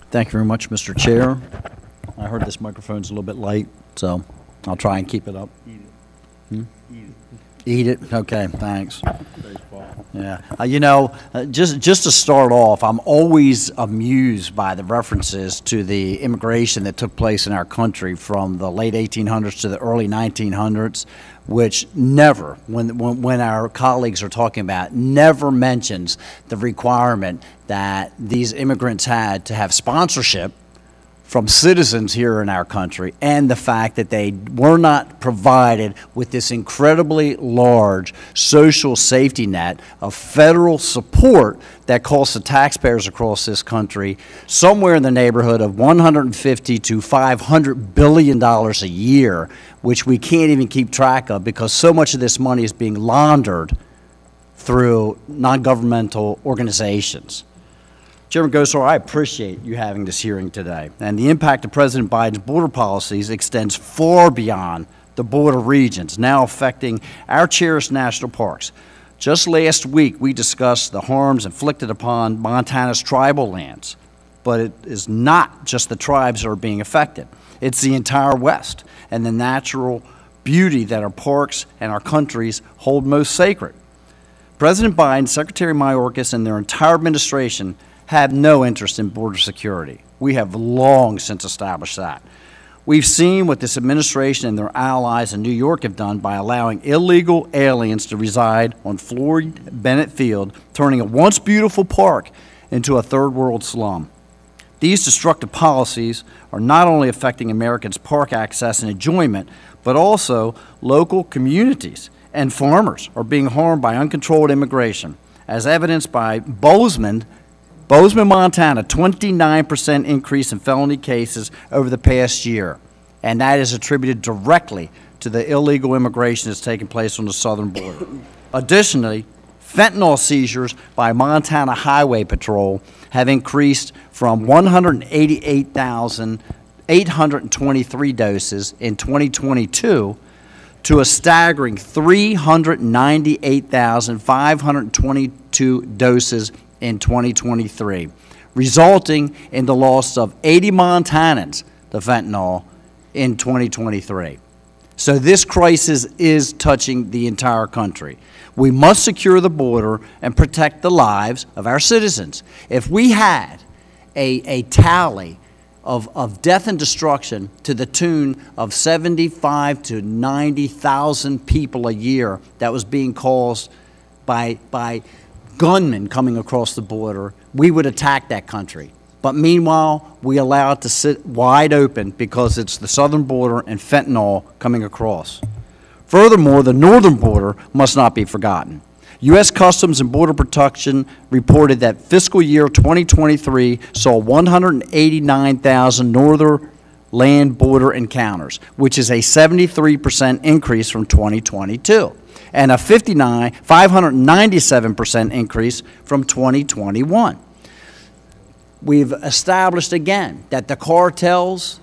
Thank you very much, Mr. Chair. I heard this microphone's a little bit light, so I'll try and keep it up. Eat it? Okay, thanks. Yeah, just to start off, I'm always amused by the references to the immigration that took place in our country from the late 1800s to the early 1900s, which never, when our colleagues are talking about, never mentions the requirement that these immigrants had to have sponsorship from citizens here in our country, and the fact that they were not provided with this incredibly large social safety net of federal support that costs the taxpayers across this country somewhere in the neighborhood of $150 to $500 billion a year, which we can't even keep track of because so much of this money is being laundered through non-governmental organizations. Chairman Gosar, I appreciate you having this hearing today. And the impact of President Biden's border policies extends far beyond the border regions, now affecting our cherished national parks. Just last week, we discussed the harms inflicted upon Montana's tribal lands. But it is not just the tribes that are being affected. It's the entire West and the natural beauty that our parks and our countries hold most sacred. President Biden, Secretary Mayorkas, and their entire administration have no interest in border security. We have long since established that. We've seen what this administration and their allies in New York have done by allowing illegal aliens to reside on Floyd Bennett Field, turning a once beautiful park into a third world slum. These destructive policies are not only affecting Americans' park access and enjoyment, but also local communities and farmers are being harmed by uncontrolled immigration, as evidenced by Bozeman, Montana, 29% increase in felony cases over the past year, and that is attributed directly to the illegal immigration that's taking place on the southern border. Additionally, fentanyl seizures by Montana Highway Patrol have increased from 188,823 doses in 2022 to a staggering 398,522 doses in 2023, resulting in the loss of 80 Montanans to fentanyl in 2023. So this crisis is touching the entire country. We must secure the border and protect the lives of our citizens. If we had a tally of death and destruction to the tune of 75 to 90,000 people a year that was being caused by gunmen coming across the border, we would attack that country. But meanwhile, we allow it to sit wide open because it's the southern border and fentanyl coming across. Furthermore, the northern border must not be forgotten. U.S. Customs and Border Protection reported that fiscal year 2023 saw 189,000 northern land border encounters, which is a 73% increase from 2022. And a 597% increase from 2021. We've established again that the cartels,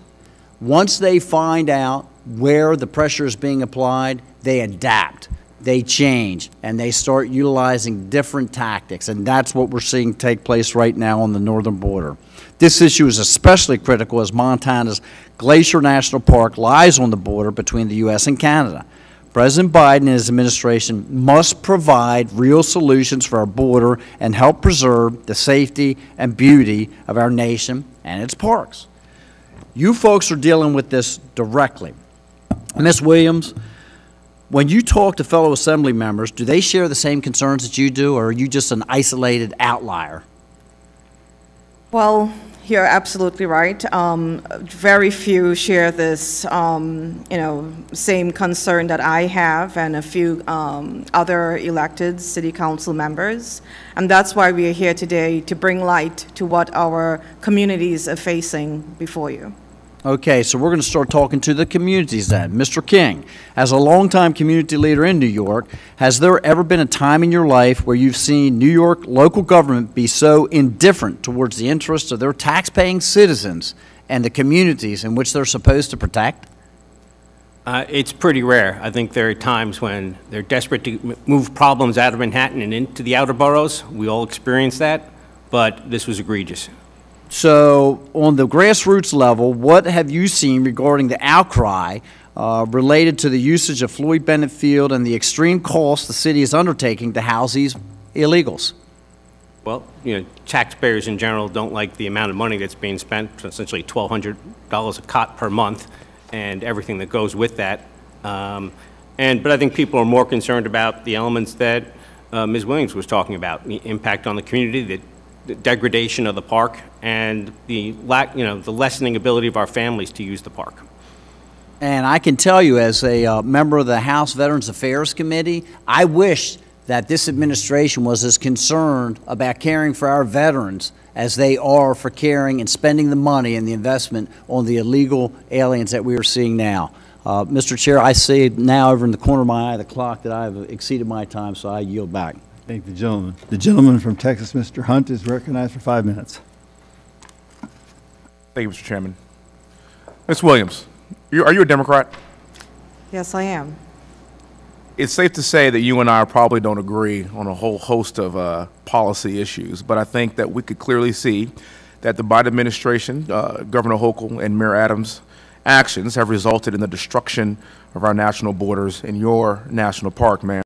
once they find out where the pressure is being applied, they adapt, they change, and they start utilizing different tactics. And that's what we're seeing take place right now on the northern border. This issue is especially critical as Montana's Glacier National Park lies on the border between the U.S. and Canada. President Biden and his administration must provide real solutions for our border and help preserve the safety and beauty of our nation and its parks. You folks are dealing with this directly. Ms. Williams, when you talk to fellow Assembly members, do they share the same concerns that you do, or are you just an isolated outlier? Well, you're absolutely right. Very few share this, same concern that I have and a few other elected city council members. And that's why we are here today, to bring light to what our communities are facing before you. Okay, so we're going to start talking to the communities then. Mr. King, as a longtime community leader in New York, has there ever been a time in your life where you've seen New York local government be so indifferent towards the interests of their tax-paying citizens and the communities in which they're supposed to protect? It's pretty rare. I think there are times when they're desperate to move problems out of Manhattan and into the outer boroughs. We all experience that, but this was egregious. So on the grassroots level, what have you seen regarding the outcry related to the usage of Floyd Bennett Field and the extreme cost the city is undertaking to house these illegals? Well, taxpayers in general don't like the amount of money that's being spent, essentially $1,200 a cot per month, and everything that goes with that. But I think people are more concerned about the elements that Ms. Williams was talking about, the impact on the community, the degradation of the park, and the the lessening ability of our families to use the park. And I can tell you, as a member of the House Veterans Affairs Committee, I wish that this administration was as concerned about caring for our veterans as they are for caring and spending the money and the investment on the illegal aliens that we are seeing now. Mr. Chair, I see now over in the corner of my eye the clock that I have exceeded my time, so I yield back. Thank the gentleman. The gentleman from Texas, Mr. Hunt, is recognized for 5 minutes. Thank you, Mr. Chairman. Ms. Williams, are you a Democrat? Yes, I am. It's safe to say that you and I probably don't agree on a whole host of policy issues, but I think that we could clearly see that the Biden administration, Governor Hochul and Mayor Adams' actions have resulted in the destruction of our national borders and your national park, ma'am.